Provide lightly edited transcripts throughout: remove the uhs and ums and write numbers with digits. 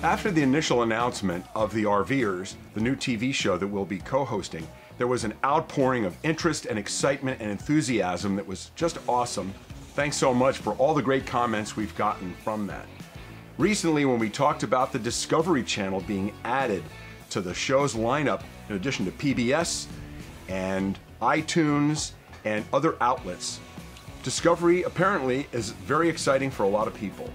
After the initial announcement of The RVers, the new TV show that we'll be co-hosting, there was an outpouring of interest and excitement and enthusiasm that was just awesome. Thanks so much for all the great comments we've gotten from that. Recently, when we talked about the Discovery Channel being added to the show's lineup, in addition to PBS and iTunes and other outlets, Discovery apparently is very exciting for a lot of people.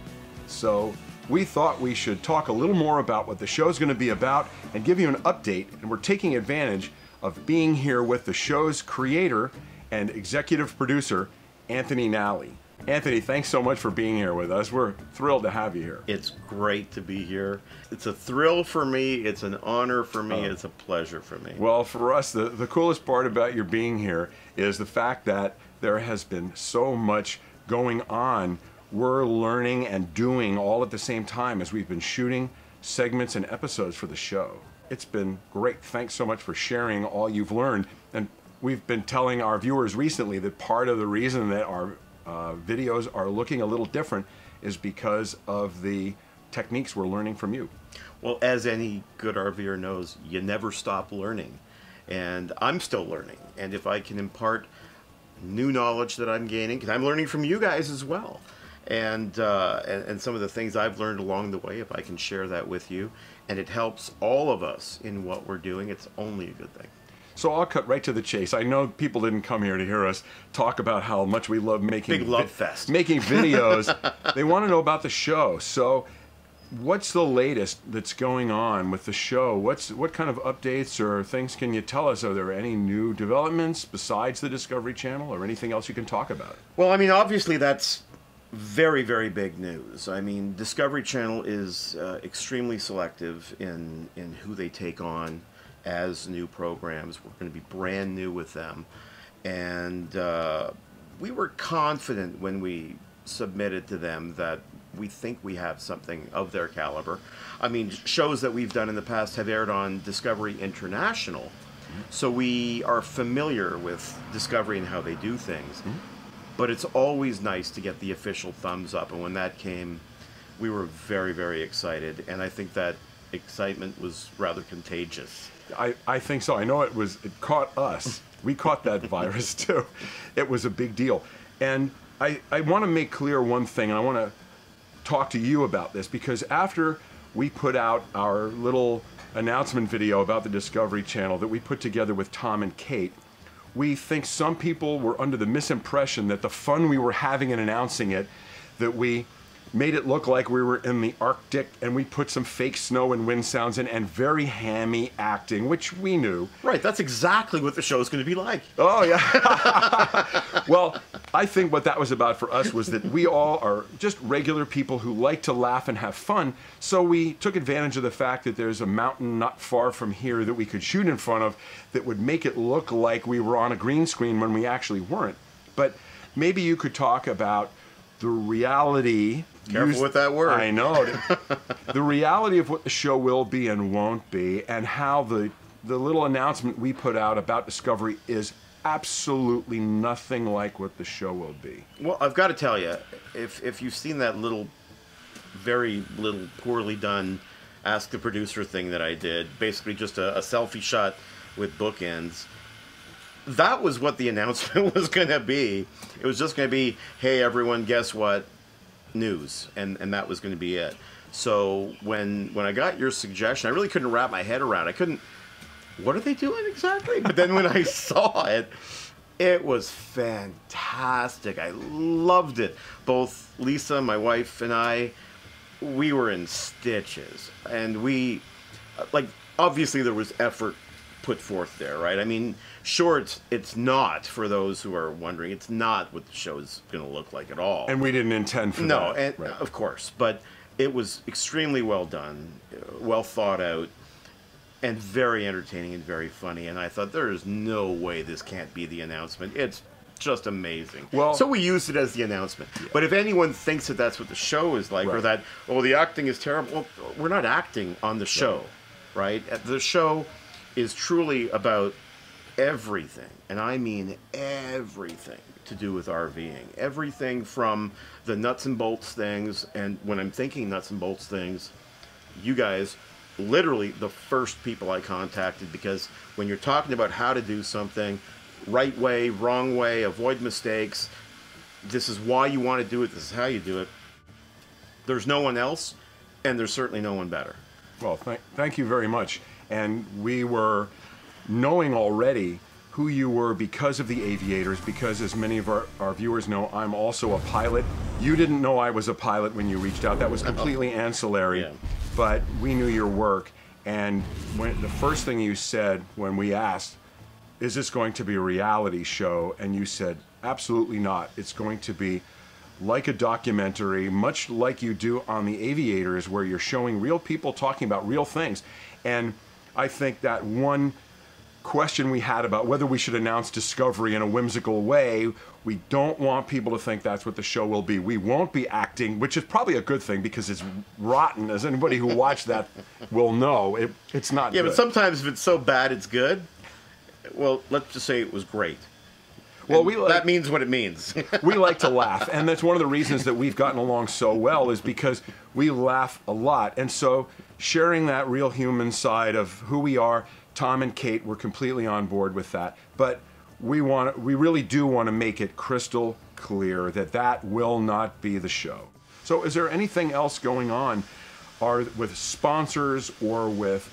So we thought we should talk a little more about what the show's going to be about and give you an update, and we're taking advantage of being here with the show's creator and executive producer, Anthony Nalli. Anthony, thanks so much for being here with us. We're thrilled to have you here. It's great to be here. It's a thrill for me. It's an honor for me. It's a pleasure for me. Well, for us, the coolest part about your being here is the fact that there has been so much going on. We're learning and doing all at the same time as we've been shooting segments and episodes for the show. It's been great. Thanks so much for sharing all you've learned. And we've been telling our viewers recently that part of the reason that our videos are looking a little different is because of the techniques we're learning from you. Well, as any good RVer knows, you never stop learning. And I'm still learning. And if I can impart new knowledge that I'm gaining, because I'm learning from you guys as well. And some of the things I've learned along the way, if I can share that with you, and it helps all of us in what we're doing, it's only a good thing. So I'll cut right to the chase. I know people didn't come here to hear us talk about how much we love making big love fest, making videos. They want to know about the show. So what's the latest that's going on with the show? What kind of updates or things can you tell us? Are there any new developments besides the Discovery Channel or anything else you can talk about? Well, I mean, obviously that's very, very big news. I mean, Discovery Channel is extremely selective in who they take on as new programs. We're going to be brand new with them. And we were confident when we submitted to them that we think we have something of their caliber. I mean, shows that we've done in the past have aired on Discovery International. So we are familiar with Discovery and how they do things. But it's always nice to get the official thumbs up. And when that came, we were very, very excited. And I think that excitement was rather contagious. I think so. I know it caught us. We caught that virus too. It was a big deal. And I want to make clear one thing, and I want to talk to you about this, because after we put out our little announcement video about the Discovery Channel that we put together with Tom and Kate, we think some people were under the misimpression that the fun we were having in announcing it, that we made it look like we were in the Arctic and we put some fake snow and wind sounds in and very hammy acting, which we knew. Right, that's exactly what the show's going to be like. Oh, yeah. Well, I think what that was about for us was that we all are just regular people who like to laugh and have fun, so we took advantage of the fact that there's a mountain not far from here that we could shoot in front of that would make it look like we were on a green screen when we actually weren't. But maybe you could talk about the reality. Careful with that word. I know. The reality of what the show will be and won't be, and how the little announcement we put out about Discovery is absolutely nothing like what the show will be. Well, I've got to tell you, if you've seen that very little poorly done Ask the Producer thing that I did, basically just a selfie shot with bookends, that was what the announcement was going to be. It was just going to be, hey, everyone, guess what? News. And that was going to be it. So when I got your suggestion, I really couldn't wrap my head around it. What are they doing exactly? But then when I saw it, it was fantastic. I loved it. Both Lisa, my wife, and I, we were in stitches. And obviously there was effort put forth there, right? I mean, sure, it's not, for those who are wondering, it's not what the show is going to look like at all. And we didn't intend for that. No, and right. Of course, but it was extremely well done, well thought out, and very entertaining and very funny. And I thought, there is no way this can't be the announcement. It's just amazing. Well, so we used it as the announcement. Yeah. But if anyone thinks that that's what the show is like, right, or that, oh, the acting is terrible, well, we're not acting on the show, right? The show is truly about everything, and I mean everything, to do with RVing. Everything from the nuts and bolts things, and when I'm thinking nuts and bolts things, you guys literally the first people I contacted, because when you're talking about how to do something right way, wrong way, avoid mistakes, this is why you want to do it, this is how you do it, there's no one else, and there's certainly no one better. Well, thank you very much. And we were knowing already who you were because of the Aviators, because as many of our viewers know, I'm also a pilot. You didn't know I was a pilot when you reached out. That was completely ancillary, Yeah. but we knew your work. And when the first thing you said when we asked, is this going to be a reality show? And you said, absolutely not. It's going to be like a documentary, much like you do on the Aviators, where you're showing real people talking about real things. And I think that one question we had about whether we should announce Discovery in a whimsical way, we don't want people to think that's what the show will be. We won't be acting, which is probably a good thing because it's rotten, as anybody who watched that will know. It's not good. But sometimes if it's so bad it's good, well, let's just say it was great. Well, that means what it means. We like to laugh, and that's one of the reasons that we've gotten along so well, is because we laugh a lot. And so sharing that real human side of who we are, Tom and Kate were completely on board with that. But we really do want to make it crystal clear that that will not be the show. So is there anything else going on, with sponsors or with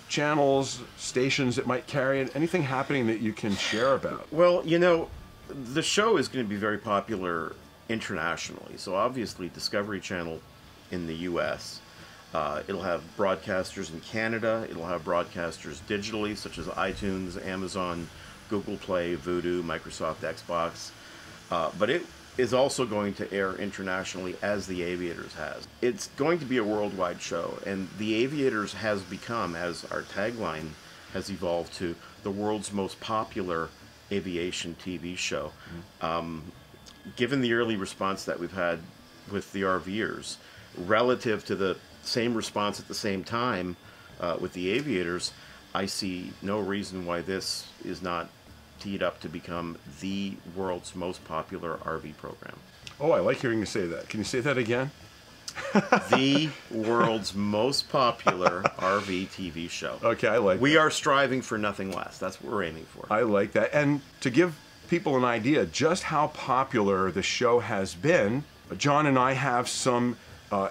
channels, stations that might carry it? Anything happening that you can share about? Well, you know, the show is going to be very popular internationally. So obviously Discovery Channel in the US. It'll have broadcasters in Canada. It'll have broadcasters digitally, such as iTunes, Amazon, Google Play, Vudu, Microsoft Xbox. But it is also going to air internationally, as the Aviators has. It's going to be a worldwide show, and the Aviators has become, as our tagline has evolved to, the world's most popular aviation TV show. Given the early response that we've had with the RVers, relative to the same response at the same time with the Aviators, I see no reason why this is not teed up to become the world's most popular RV program. Oh, I like hearing you say that. Can you say that again? The world's most popular RV TV show. Okay, I like that. We are striving for nothing less. That's what we're aiming for. I like that. And to give people an idea just how popular the show has been, John and I have some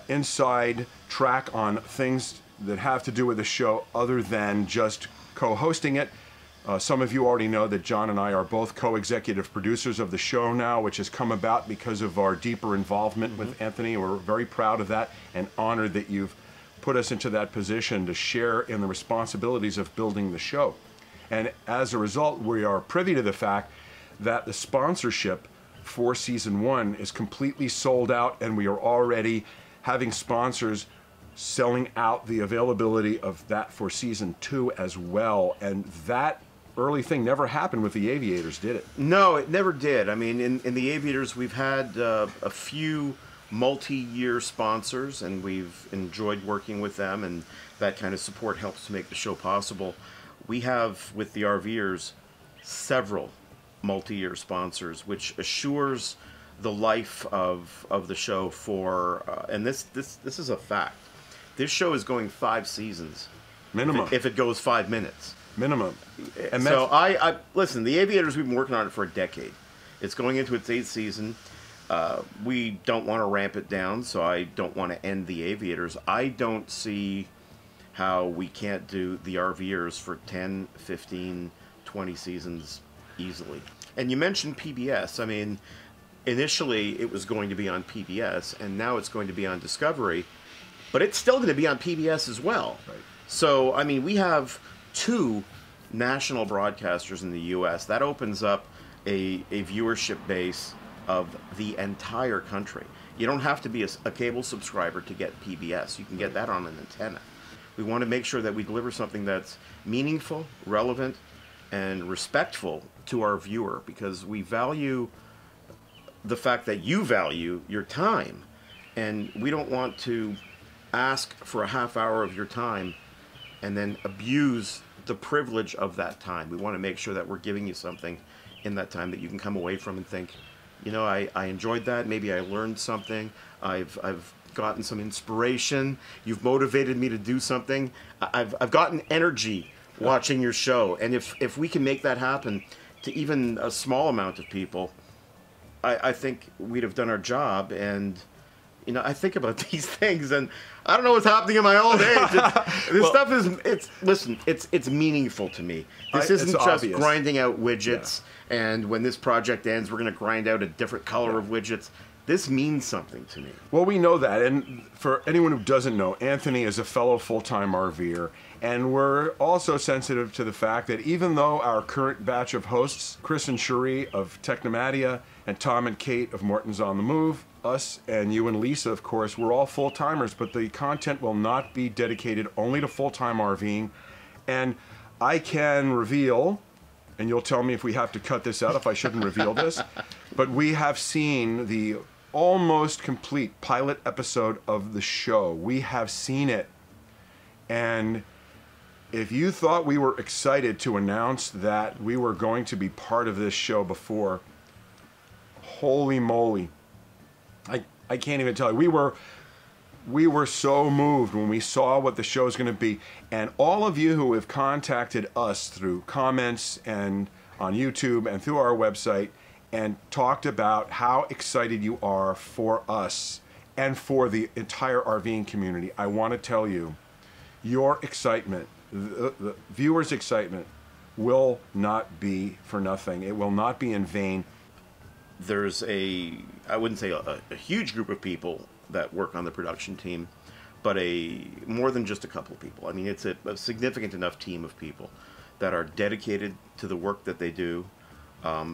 inside track on things that have to do with the show other than just co-hosting it. Some of you already know that John and I are both co-executive producers of the show now, which has come about because of our deeper involvement with Anthony. We're very proud of that and honored that you've put us into that position to share in the responsibilities of building the show. And as a result, we are privy to the fact that the sponsorship for season 1 is completely sold out, and we are already having sponsors selling out the availability of that for season 2 as well. And that early thing never happened with the Aviators, did it? No, it never did. I mean, in the Aviators, we've had a few multi-year sponsors, and we've enjoyed working with them, and that kind of support helps to make the show possible. We have, with the RVers, several multi-year sponsors, which assures the life of the show for, and this is a fact. This show is going 5 seasons. Minimum. If it goes 5 minutes. Minimum. And so I listen, the Aviators, we've been working on it for a decade. It's going into its 8th season. We don't want to ramp it down, so I don't want to end the Aviators. I don't see how we can't do the RVers for 10, 15, 20 seasons easily. And you mentioned PBS. I mean, initially it was going to be on PBS, and now it's going to be on Discovery, but it's still going to be on PBS as well. Right. So, I mean, we have 2 national broadcasters in the U.S. That opens up a viewership base of the entire country. You don't have to be a cable subscriber to get PBS. You can get that on an antenna. We want to make sure that we deliver something that's meaningful, relevant, and respectful to our viewer, because we value the fact that you value your time, and we don't want to ask for a half hour of your time and then abuse the privilege of that time. We want to make sure that we're giving you something in that time that you can come away from and think, you know, I enjoyed that. Maybe I learned something. I've gotten some inspiration. You've motivated me to do something. I've gotten energy watching your show. And if we can make that happen to even a small amount of people, I think we'd have done our job. And, you know, I think about these things, and I don't know what's happening in my old age. This stuff is, listen, it's meaningful to me. This isn't just obvious. Grinding out widgets, and when this project ends, we're going to grind out a different color of widgets. This means something to me. Well, we know that, and for anyone who doesn't know, Anthony is a fellow full-time RVer, and we're also sensitive to the fact that even though our current batch of hosts, Chris and Cherie of Technomadia, and Tom and Kate of Morton's on the Move, us and you and Lisa, of course, we're all full-timers, but the content will not be dedicated only to full-time RVing. And I can reveal, and you'll tell me if we have to cut this out, if I shouldn't reveal this, but we have seen the almost complete pilot episode of the show. We have seen it. And if you thought we were excited to announce that we were going to be part of this show before, holy moly. I can't even tell you. We were so moved when we saw what the show is going to be. And all of you who have contacted us through comments and on YouTube and through our website and talked about how excited you are for us and for the entire RVing community, I want to tell you, your excitement, the viewers' excitement, will not be for nothing. It will not be in vain. There's I wouldn't say a huge group of people that work on the production team, but more than just a couple of people. I mean, it's a significant enough team of people that are dedicated to the work that they do.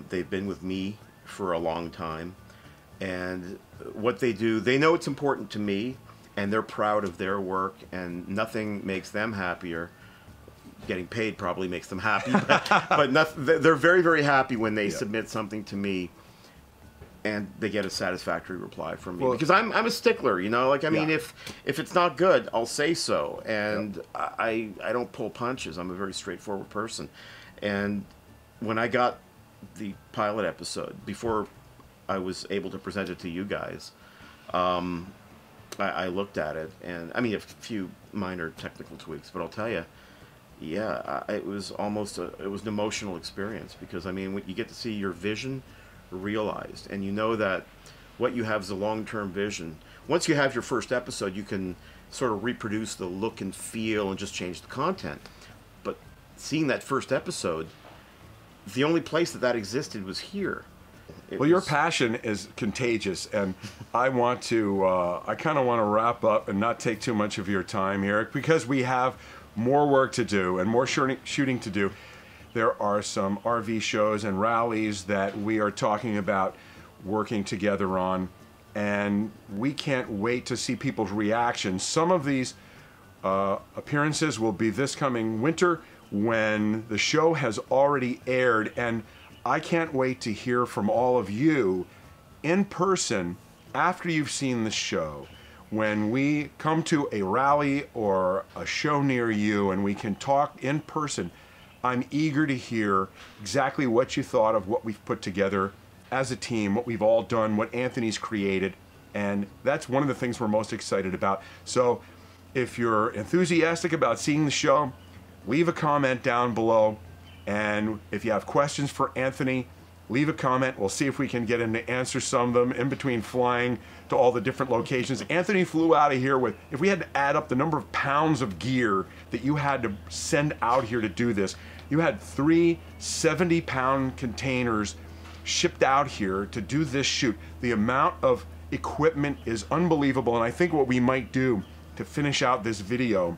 They've been with me for a long time, and what they do, they know it's important to me, and they're proud of their work, and nothing makes them happier. Getting paid probably makes them happy, but they're very, very happy when they submit something to me and they get a satisfactory reply from me. Well, because I'm a stickler, you know. Like, I mean, if it's not good, I'll say so, and I don't pull punches. I'm a very straightforward person. And when I got the pilot episode, before I was able to present it to you guys, I looked at it, and I mean, a few minor technical tweaks, but I'll tell you, it was almost it was an emotional experience, because I mean, when you get to see your vision realized, and you know that what you have is a long-term vision. Once you have your first episode, you can sort of reproduce the look and feel and just change the content. But seeing that first episode, the only place that existed was here. Well, your passion is contagious, and I want to, I kind of want to wrap up and not take too much of your time here, because we have more work to do and more shooting to do. There are some RV shows and rallies that we are talking about working together on, and we can't wait to see people's reactions. Some of these appearances will be this coming winter when the show has already aired, and I can't wait to hear from all of you in person after you've seen the show. When we come to a rally or a show near you and we can talk in person, I'm eager to hear exactly what you thought of what we've put together as a team, what we've all done, what Anthony's created, and that's one of the things we're most excited about. So if you're enthusiastic about seeing the show, leave a comment down below, and if you have questions for Anthony, leave a comment. We'll see if we can get him to answer some of them in between flying to all the different locations. Anthony flew out of here with, if we had to add up the number of pounds of gear that you had to send out here to do this, you had 3 70-pound containers shipped out here to do this shoot. The amount of equipment is unbelievable, and I think what we might do to finish out this video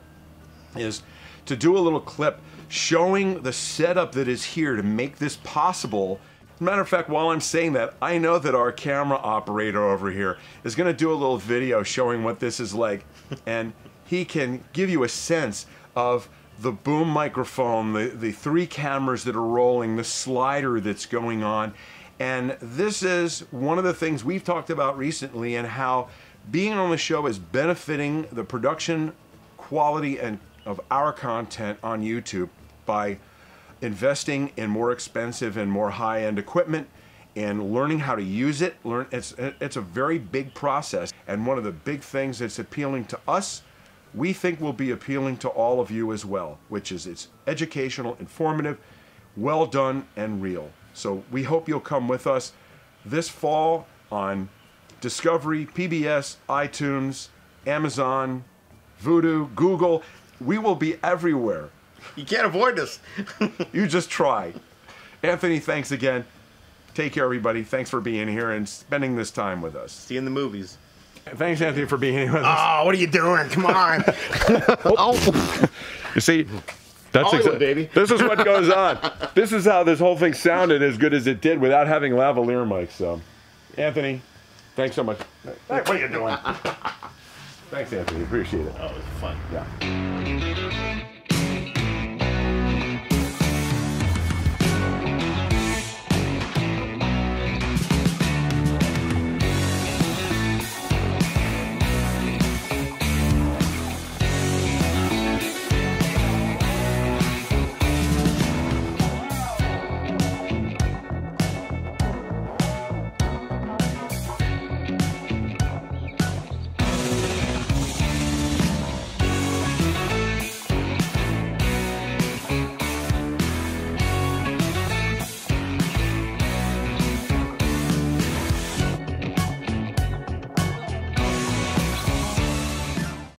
is to do a little clip showing the setup that is here to make this possible. As a matter of fact, while I'm saying that, I know that our camera operator over here is going to do a little video showing what this is like, and he can give you a sense of the boom microphone, the 3 cameras that are rolling, the slider that's going on. And this is one of the things we've talked about recently, and how being on the show is benefiting the production quality and of our content on YouTube by investing in more expensive and more high-end equipment and learning how to use it. It's a very big process, and one of the big things that's appealing to us, we think will be appealing to all of you as well, which is it's educational, informative, well done, and real. So we hope you'll come with us this fall on Discovery, PBS, iTunes, Amazon, Vudu, Google. We will be everywhere. You can't avoid us. You just try. Anthony, thanks again. Take care, everybody. Thanks for being here and spending this time with us. See you in the movies. Thanks, Anthony, for being here with us. Oh, what are you doing? Come on. Oh. You see, that's Hollywood, baby. This is what goes on. This is how this whole thing sounded as good as it did without having lavalier mics. So, Anthony, thanks so much. Hey, what are you doing? Thanks, Anthony. Appreciate it. Oh, it was fun. Yeah.